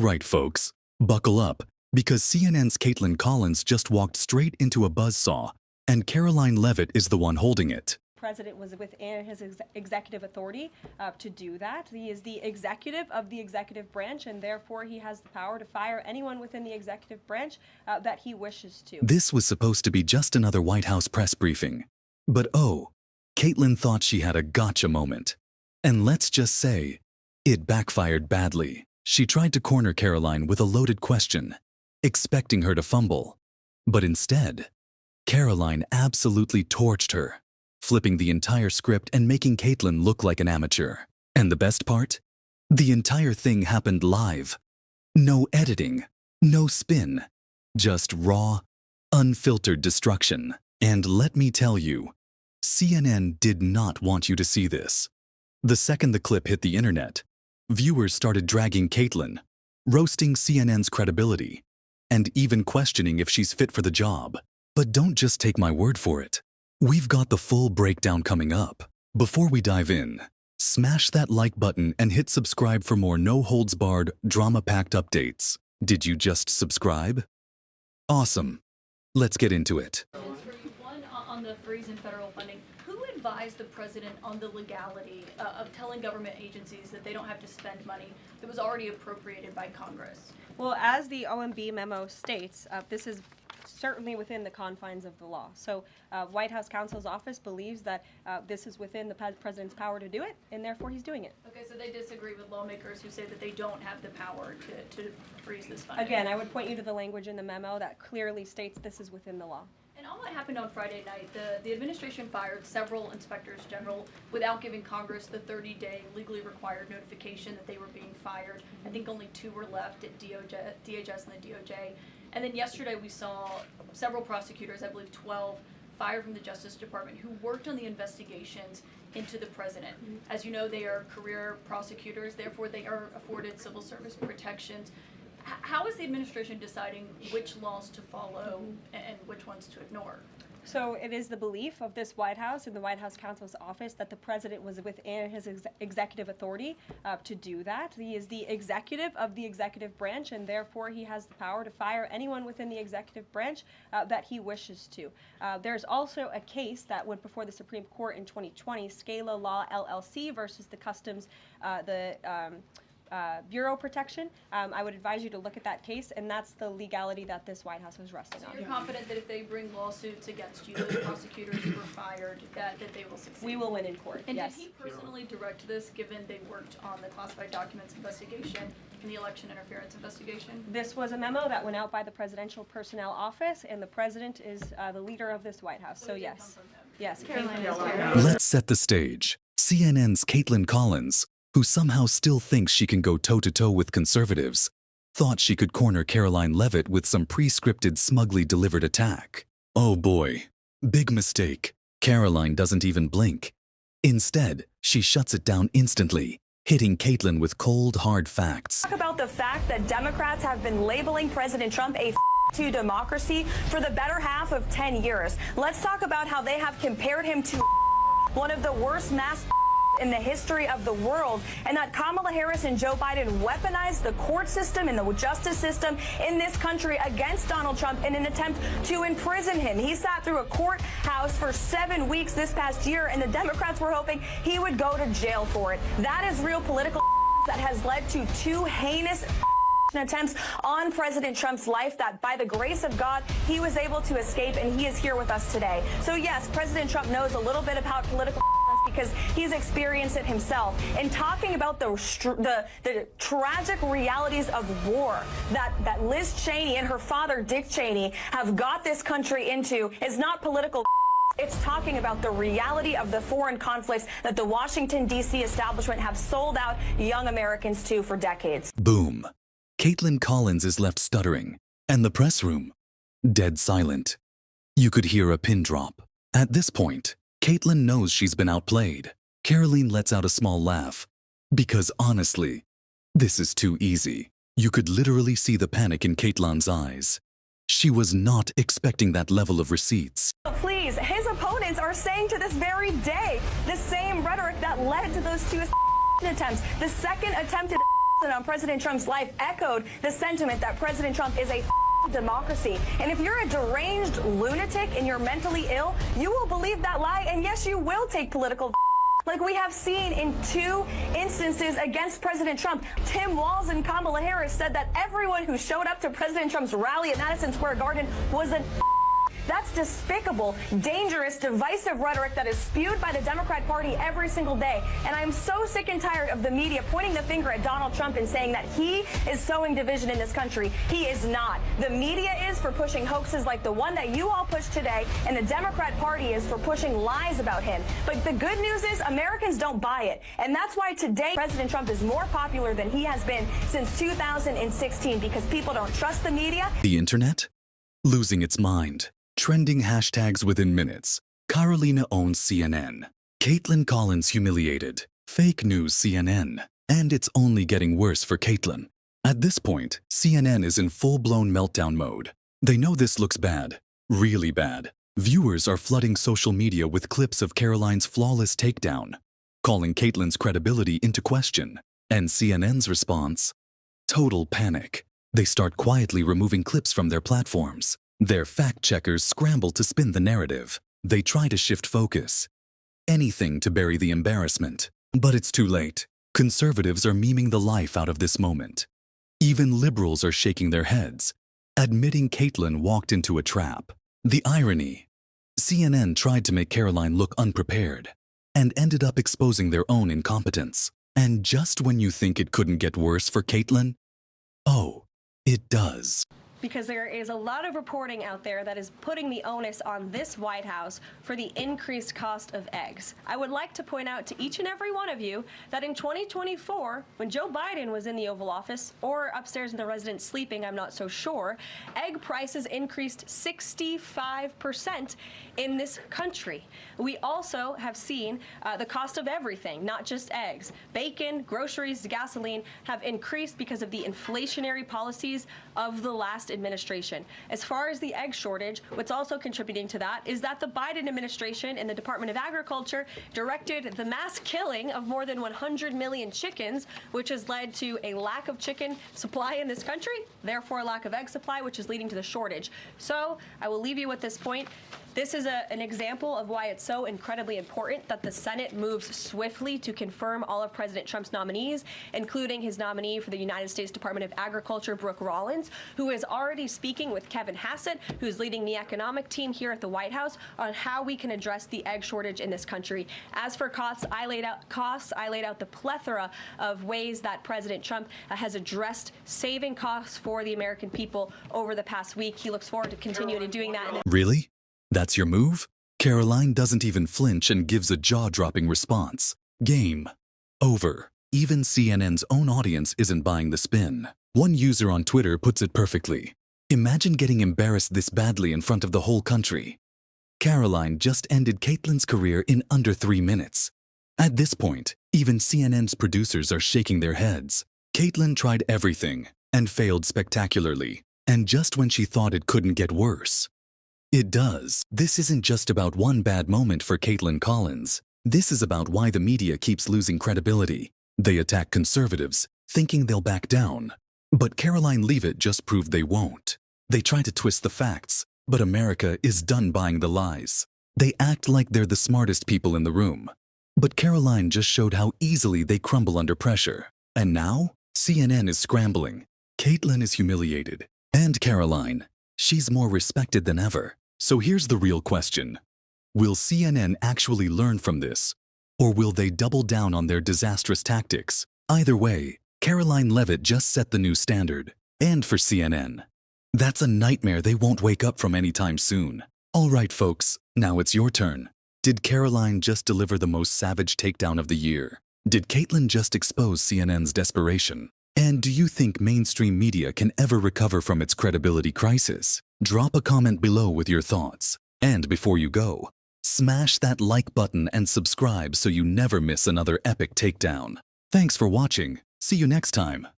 Alright folks, buckle up, because CNN's Kaitlan Collins just walked straight into a buzzsaw, and Karoline Leavitt is the one holding it. The president was within his executive authority to do that. He is the executive of the executive branch, and therefore he has the power to fire anyone within the executive branch that he wishes to. This was supposed to be just another White House press briefing. But oh, Kaitlan thought she had a gotcha moment. And let's just say, it backfired badly. She tried to corner Karoline with a loaded question, expecting her to fumble. But instead, Karoline absolutely torched her, flipping the entire script and making Kaitlan look like an amateur. And the best part? The entire thing happened live. No editing, no spin, just raw, unfiltered destruction. And let me tell you, CNN did not want you to see this. The second the clip hit the internet, viewers started dragging Kaitlan, roasting CNN's credibility, and even questioning if she's fit for the job. But don't just take my word for it. We've got the full breakdown coming up. Before we dive in, smash that like button and hit subscribe for more no-holds-barred, drama-packed updates. Did you just subscribe? Awesome. Let's get into it. One, on the freeze in federal funding, who advised the president on the legality of telling government agencies that they don't have to spend money that was already appropriated by Congress? Well, as the OMB memo states, this is certainly within the confines of the law. So White House counsel's office believes that this is within the president's power to do it, and therefore he's doing it. Okay, so they disagree with lawmakers who say that they don't have the power to freeze this funding. Again, I would point you to the language in the memo that clearly states this is within the law. And all that happened on Friday night. The administration fired several inspectors general without giving Congress the 30-day legally required notification that they were being fired. I think only 2 were left at DHS and the DOJ. And then yesterday we saw several prosecutors, I believe 12, fired from the Justice Department who worked on the investigations into the president. As you know, they are career prosecutors, therefore they are afforded civil service protections. How is the administration deciding which laws to follow and which ones to ignore? So it is the belief of this White House and the White House counsel's office that the president was within his executive authority to do that. He is the executive of the executive branch, and therefore he has the power to fire anyone within the executive branch that he wishes to. There's also a case that went before the Supreme Court in 2020, Scala Law LLC versus the Customs, Bureau Protection. I would advise you to look at that case, and that's the legality that this White House was resting on. So you're confident that if they bring lawsuits against you, those prosecutors who were fired, that they will succeed? We will win in court, and yes. Did he personally direct this, given they worked on the classified documents investigation and the election interference investigation? This was a memo that went out by the Presidential Personnel Office, and the president is the leader of this White House, so yes. Yes, Let's set the stage. CNN's Kaitlan Collins, who somehow still thinks she can go toe-to-toe with conservatives, thought she could corner Karoline Leavitt with some pre-scripted, smugly delivered attack. Oh boy, big mistake. Karoline doesn't even blink. Instead, she shuts it down instantly, hitting Kaitlan with cold, hard facts. Talk about the fact that Democrats have been labeling President Trump a to democracy for the better half of 10 years. Let's talk about how they have compared him to one of the worst mass in the history of the world, and that Kamala Harris and Joe Biden weaponized the court system and the justice system in this country against Donald Trump in an attempt to imprison him. He sat through a courthouse for 7 weeks this past year, and the Democrats were hoping he would go to jail for it. That is real political that has led to 2 heinous attempts on President Trump's life that, by the grace of God, he was able to escape, and he is here with us today. So yes, President Trump knows a little bit about political because he's experienced it himself. And talking about the tragic realities of war that Liz Cheney and her father, Dick Cheney, have got this country into is not political. It's talking about the reality of the foreign conflicts that the Washington, D.C. establishment have sold out young Americans to for decades. Boom. Kaitlan Collins is left stuttering, and the press room, dead silent. You could hear a pin drop. At this point, Kaitlan knows she's been outplayed. Karoline lets out a small laugh. Because honestly, this is too easy. You could literally see the panic in Kaitlan's eyes. She was not expecting that level of receipts. Please, his opponents are saying to this very day the same rhetoric that led to those 2 attempts. The second attempted on President Trump's life echoed the sentiment that President Trump is a democracy. And if you're a deranged lunatic and you're mentally ill, you will believe that lie, and yes, you will take political like we have seen in 2 instances against President Trump. Tim Walz and Kamala Harris said that everyone who showed up to President Trump's rally at Madison Square Garden was an That's despicable, dangerous, divisive rhetoric that is spewed by the Democrat Party every single day. And I'm so sick and tired of the media pointing the finger at Donald Trump and saying that he is sowing division in this country. He is not. The media is for pushing hoaxes like the one that you all pushed today, and the Democrat Party is for pushing lies about him. But the good news is Americans don't buy it. And that's why today President Trump is more popular than he has been since 2016, because people don't trust the media. The internet? Losing its mind. Trending hashtags within minutes. Karoline owns CNN. Kaitlan Collins humiliated. Fake news CNN. And it's only getting worse for Kaitlan. At this point, CNN is in full-blown meltdown mode. They know this looks bad. Really bad. Viewers are flooding social media with clips of Karoline's flawless takedown, calling Kaitlan's credibility into question. And CNN's response? Total panic. They start quietly removing clips from their platforms. Their fact-checkers scramble to spin the narrative. They try to shift focus. Anything to bury the embarrassment. But it's too late. Conservatives are memeing the life out of this moment. Even liberals are shaking their heads, admitting Kaitlan walked into a trap. The irony. CNN tried to make Karoline look unprepared and ended up exposing their own incompetence. And just when you think it couldn't get worse for Kaitlan, oh, it does. Because there is a lot of reporting out there that is putting the onus on this White House for the increased cost of eggs. I would like to point out to each and every one of you that in 2024, when Joe Biden was in the Oval Office, or upstairs in the residence sleeping, I'm not so sure, egg prices increased 65% in this country. We also have seen the cost of everything, not just eggs. Bacon, groceries, gasoline have increased because of the inflationary policies of the last administration. As far as the egg shortage, what's also contributing to that is that the Biden administration and the Department of Agriculture directed the mass killing of more than 100 million chickens, which has led to a lack of chicken supply in this country, therefore a lack of egg supply, which is leading to the shortage. So I will leave you with this point. This is an example of why it's so incredibly important that the Senate moves swiftly to confirm all of President Trump's nominees, including his nominee for the United States Department of Agriculture, Brooke Rollins, who is already speaking with Kevin Hassett, who's leading the economic team here at the White House, on how we can address the egg shortage in this country. As for costs, I laid out the plethora of ways that President Trump has addressed saving costs for the American people over the past week. He looks forward to continuing doing that. Really? That's your move? Karoline doesn't even flinch and gives a jaw-dropping response. Game over. Even CNN's own audience isn't buying the spin. One user on Twitter puts it perfectly. Imagine getting embarrassed this badly in front of the whole country. Karoline just ended Kaitlan's career in under 3 minutes. At this point, even CNN's producers are shaking their heads. Kaitlan tried everything and failed spectacularly. And just when she thought it couldn't get worse, it does. This isn't just about one bad moment for Kaitlan Collins. This is about why the media keeps losing credibility. They attack conservatives, thinking they'll back down. But Karoline Leavitt just proved they won't. They try to twist the facts, but America is done buying the lies. They act like they're the smartest people in the room. But Karoline just showed how easily they crumble under pressure. And now, CNN is scrambling. Kaitlan is humiliated. And Karoline, she's more respected than ever. So here's the real question. Will CNN actually learn from this? Or will they double down on their disastrous tactics? Either way, Karoline Leavitt just set the new standard. And for CNN, that's a nightmare they won't wake up from anytime soon. All right, folks, now it's your turn. Did Karoline just deliver the most savage takedown of the year? Did Kaitlan just expose CNN's desperation? And do you think mainstream media can ever recover from its credibility crisis? Drop a comment below with your thoughts. And before you go, smash that like button and subscribe so you never miss another epic takedown. Thanks for watching. See you next time.